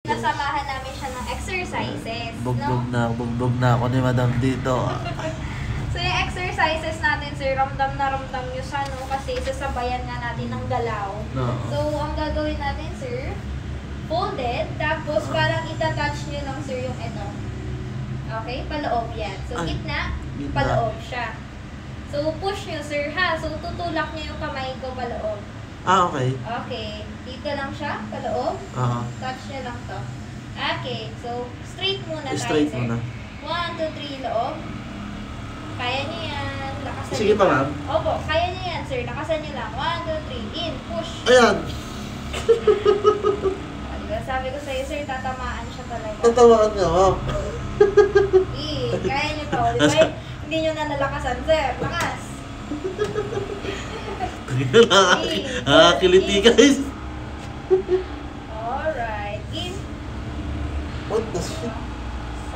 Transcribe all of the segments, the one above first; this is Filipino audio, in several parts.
Nasamahan namin siya ng exercises. Bugbog na ako ni Madam dito. So yung exercises natin, sir, ramdam na ramdam nyo siya, no? Kasi sasabayan nga natin ng galaw. No. So, ang gagawin natin, sir, folded, tapos parang itatouch nyo lang, sir, yung ito. Okay? Paloob yan. So, gitna, paloob siya. So, push nyo, sir, ha? So, tutulak nyo yung kamay ko paloob. Okay. Okay. Dito lang siya, paloob. Touch nyo lang to. Okay. So, straight muna tayo, Straight sir. muna. 1, 2, 3, loob. Kaya niyo yan. Lakasan Sige niyo pa, lang. ma'am. Opo, kaya niyo yan, sir. Lakasan niyo lang. 1, 2, 3. In. Push. Ayan. Diba? Sabi ko sa'yo, sir, tatamaan siya talaga. Tatamaan nga, ma'am. Kaya niyo to. Diba? Hindi niyo na nalakasan, sir. Lakas. Kiliti, guys. Alright. In. What the shit?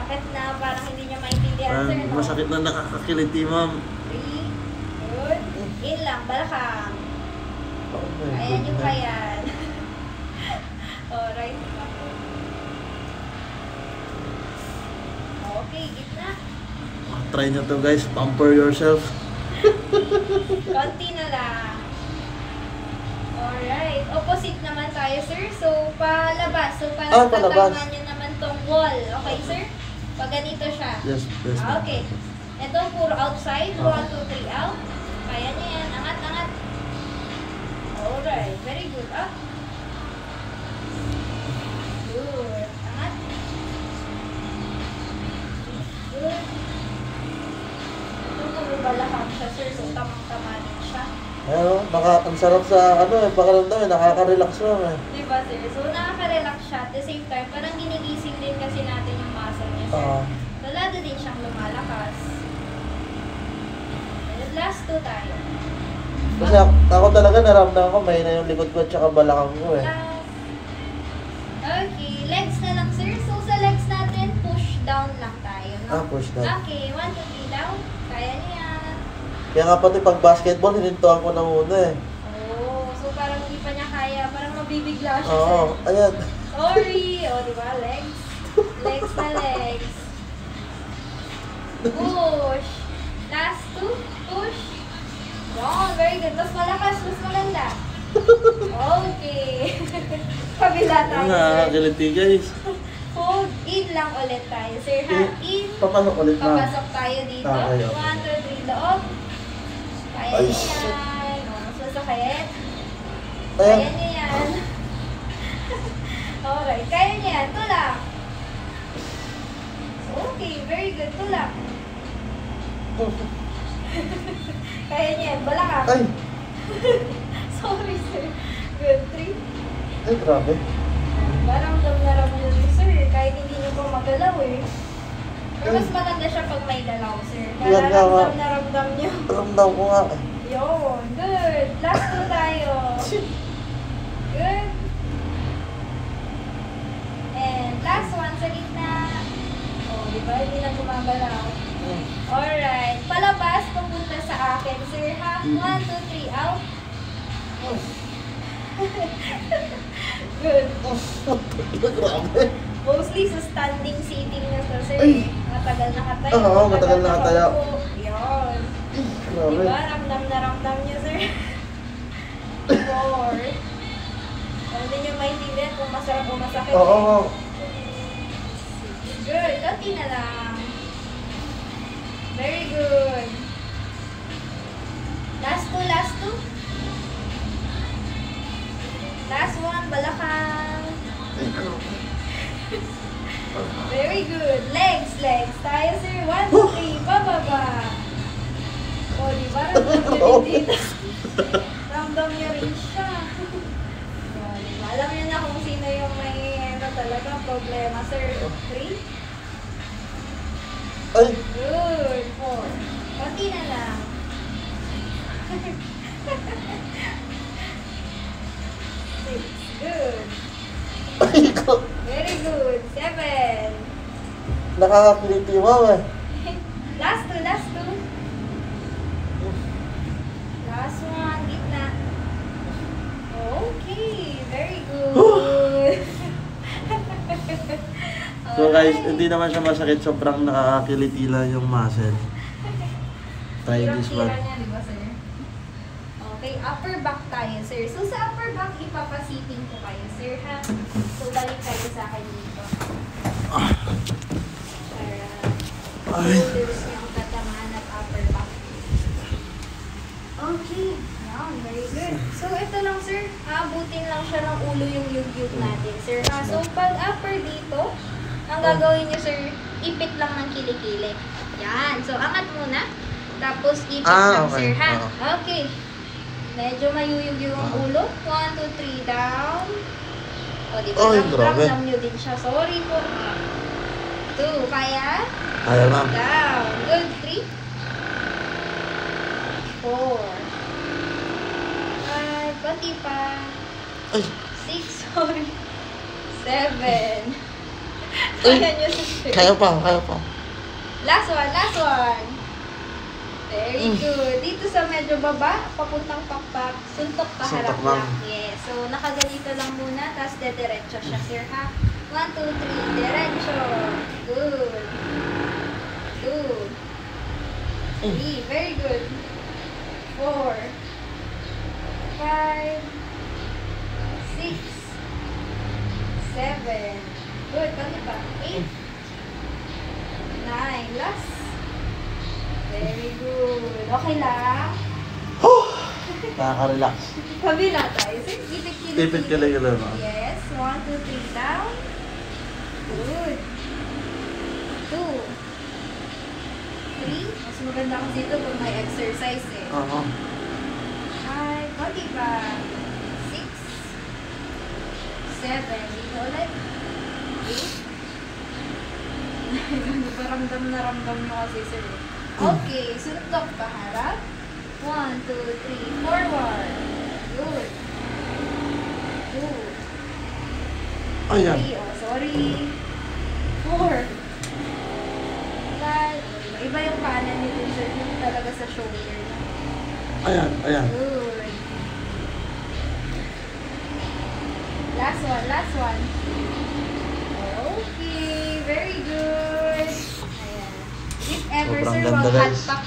Sakit na. Parang hindi niyo maintindihan, sir. No? Masakit na nakakakiliti, ma'am. 3. Good. In lang. Balakang. Kaya niyo pa yan. Alright. Okay, gitna. Try nyo to, guys. Pamper yourself. Konti na lang. Alright. Opposite naman tayo, sir. So, palabas. So, parang palabas. tatamaan nyo naman tong wall. Okay, sir? Pag ganito siya. Yes, ma'am. Okay. Ito, puro outside. 1, 2, 3, out. Kaya nyo yan. Angat, angat. Alright. Very good. Up. Good. Angat. Good. Ito, puro balakang siya, sir. So, tamang-tama din siya. Ayun, ang sarap sa pakiramdam, nakaka-relax mo. Diba, sir? So, nakaka-relax siya. At the same time, parang ginigising din kasi natin yung muscle niya, sir. So, lalo din siyang lumalakas. And last 2 tayo. Kasi ako talaga naramdaman ko, may na yung likod ko at saka balakang ko eh. Last. Okay, legs na lang, sir. So, sa legs natin, push down lang tayo, no? Push down. Okay, 1, 2, 3 down. Kaya niya yan. Kaya nga pati pag basketball, hinintuan ko na muna eh. Oh, so parang hindi pa niya kaya. Parang mabibigla siya, Oo, sir. ayan. Sorry! O, diba? Legs. Legs na legs. Push. Last 2. Push. Wow, very good. Mas malakas, mas maganda. Okay. Kabila tayo, sir. Nakakakiliti, guys. Hold. In lang ulit tayo, sir, ha? In. Papasok ulit, ma'am. Papasok tayo dito. Okay, 1, 2, 3, loob. Kaya Ay, niya shit. yan. O, mas masakit. Ayan. Kaya niya yan. Alright, kaya niya yan. Tulak. Okay, very good. Tulak. Kaya niya yan. Balakang. Ay! Sorry, sir. Good. 3. Ay, grabe. Parang ramdaman nyo rin, sir. Kahit hindi nyo pa magalaw eh. Pero mas maganda siya pag may galaw, sir. Yan nga, Para ramdam nyo. Ramdam ko nga eh. Yun. Good. Last 2 tayo. Good. And last one sa gitna. Oh, di ba? Hindi na gumagalaw. Alright. Palabas, papunta sa akin, sir, ha? 1, 2, 3, out. Good. Grabe. Mostly sa standing seating na to, sir. Ay. Matagal nakatayo. Oo, matagal nakatayo. Yun. Grabe. Diba? Ramdam na ramdam niyo, sir. 4. Hindi niyo maintindihan kung masarap o masakit. Oo. Good. Konti na lang. Very good. Last 2, last 2. Last 1, balakang. Very good. Legs, legs. Tayo, sir. 1, 2, 3. Bababa. O, diba? Ramdam niyo rin dito. Ramdam niyo rin siya. O, diba? Alam niyo na kung sino yung may talaga problema, sir. 3. Ay! Good. 4. Konti na lang. 6. Good. Ay, ko. Very good. 7. Nakakakiliti mo eh. Last 2, last 2. Last 1, gitna. Okay, very good. So guys, hindi naman siya masakit. Sobrang nakakakiliti lang yung muscle. Try this one. Niya, di ba, sir? Okay, upper back tayo, sir. So, sa upper back, ipapasiting ko kayo, sir, ha? So, balik kayo sa akin dito. Para shoulders niyo ang tatamaan at upper back. Okay. Wow, very good. So, ito lang, sir. Aabutin lang siya ng ulo yung yug-yug natin, sir, ha? So, pag upper dito, ang gagawin niyo, sir, ipit lang ng kilikili. Yan. So, angat muna. Tapos, ipit lang, okay. sir, ha? Okay. Medyo mayuyug yung ulo. 1, 2, 3, down. O, di ba? Ay, grabe. Ramdam nyo din siya. Sorry po. 2, kaya? Kaya ma'am. Down. Good. 3. 4. 5. Konti pa. Ay. 6. Sorry. 7. Kaya nyo sa Kaya pa. Last one. Last one. Very good. Dito sa medyo baba, papuntang pakpak, suntok pa harap Suntok lang. lang. Yes. So, nakaganito lang muna, tapos dediretso siya, sir, ha? 1, 2, 3, diretso. Good. 2. 3. Very good. 4. 5. 6. 7. Good. Pati pa. 8. 9. Last. Very good. Okay lang. Nakaka-relax. Kabila tayo. Sir, ipit Ipit kilikili, ma'am. Yes. 1, 2, 3, down. Good. 2. 3. Mas maganda ako dito kung may exercise eh. Oo. 5. Konti pa. 6. 7. Dito ulit. 8. Ano ba ramdam na ramdam nyo kasi sir? Okay. Suntok pa harap. 1, 2, 3. Forward. Good. 2. Ayan. 3. Oh, sorry. 4. 5. Iba yung kanan nito sir. Yung talaga sa shoulder na. Ayan. Good. Last one, last one. Okay, very good. Ayan. If ever, Sobrang sir, ganda, wag hot guys. pack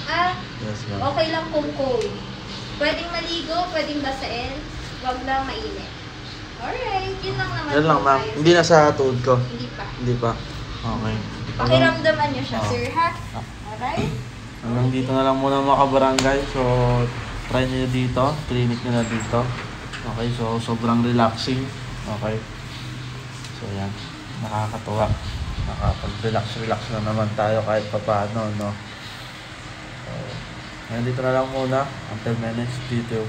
Yes, ma'am. okay lang kung cold. Pwedeng maligo, pwedeng basain. Wag lang mainit. Alright, yun lang naman. Yan lang po ma'am. tayo, Hindi sir. na sa tuhod ko. Hindi pa. Okay. Pakiramdaman nyo siya, Oo. sir, ha? Alright? Hanggang dito na lang muna mga kabarangay. So, try nyo dito. Clinic nyo na dito. Okay, so sobrang relaxing. Okay. So, yan. Nakakatuwa. Nakapag-relax na naman tayo kahit papaano, no? So, hanggang dito na lang muna. Until my next video.